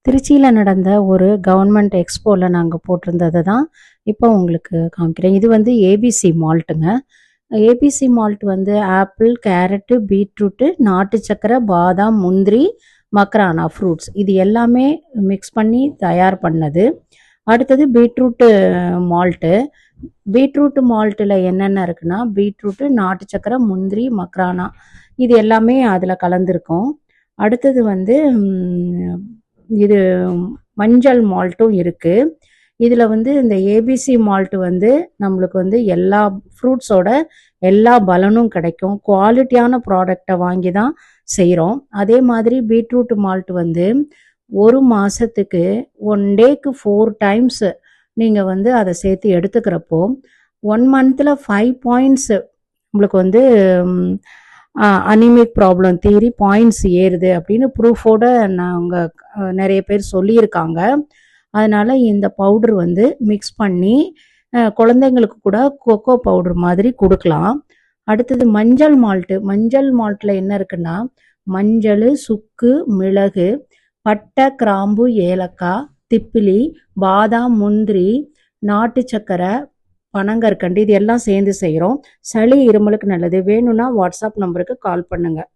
திருச்சியில் நடந்த ஒரு கவர்மெண்ட் எக்ஸ்போவில் நாங்கள் போட்டிருந்ததை தான் இப்போ உங்களுக்கு காமிக்கிறேன். இது வந்து ஏபிசி மால்ட்டுங்க. ஏபிசி மால்ட் வந்து ஆப்பிள், கேரட்டு, பீட்ரூட்டு, நாட்டு சக்கரை, பாதாம், முந்திரி, மக்ரானா ஃப்ரூட்ஸ் இது எல்லாமே மிக்ஸ் பண்ணி தயார் பண்ணது. அடுத்தது பீட்ரூட்டு மால்ட்டு. பீட்ரூட்டு மால்ட்டில் என்னென்ன இருக்குன்னா, பீட்ரூட்டு, நாட்டு சக்கரை, முந்திரி, மக்ரானா இது எல்லாமே அதில் கலந்துருக்கும். அடுத்தது வந்து இது மஞ்சள் மால்ட்டும் இருக்குது. இதில் வந்து இந்த ஏபிசி மால்ட் வந்து நம்மளுக்கு வந்து எல்லா ஃப்ரூட்ஸோட எல்லா பலனும் கிடைக்கும். குவாலிட்டியான ப்ராடக்டை வாங்கி தான் செய்கிறோம். அதே மாதிரி பீட்ரூட் மால்ட் வந்து ஒரு மாதத்துக்கு 1 டேக்கு 4 டைம்ஸ் நீங்கள் வந்து அதை சேர்த்து எடுத்துக்கிறப்போ 1 மந்தில் 5 பாயிண்ட்ஸ் உங்களுக்கு வந்து அனிமிக் ப்ராப்ளம் தீரி பாயிண்ட்ஸ் ஏறுது அப்படின்னு ப்ரூஃபோட நாங்கள் நிறைய பேர் சொல்லியிருக்காங்க. அதனால் இந்த பவுட்ரு வந்து மிக்ஸ் பண்ணி குழந்தைங்களுக்கு கூட கொக்கோ பவுட்ரு மாதிரி கொடுக்கலாம். அடுத்தது மஞ்சள் மால்ட்டு. மஞ்சள் மால்ட்டில் என்ன இருக்குன்னா, மஞ்சள், சுக்கு, மிளகு, பட்டை, கிராம்பு, ஏலக்காய், திப்பிலி, பாதாம், முந்திரி, நாட்டு சக்கரை, பனங்கற்கண்டு இது எல்லாம் சேர்ந்து செய்கிறோம். சளி இருமலுக்கு நல்லது. வேணும்னா வாட்ஸ்அப் நம்பருக்கு கால் பண்ணுங்கள்.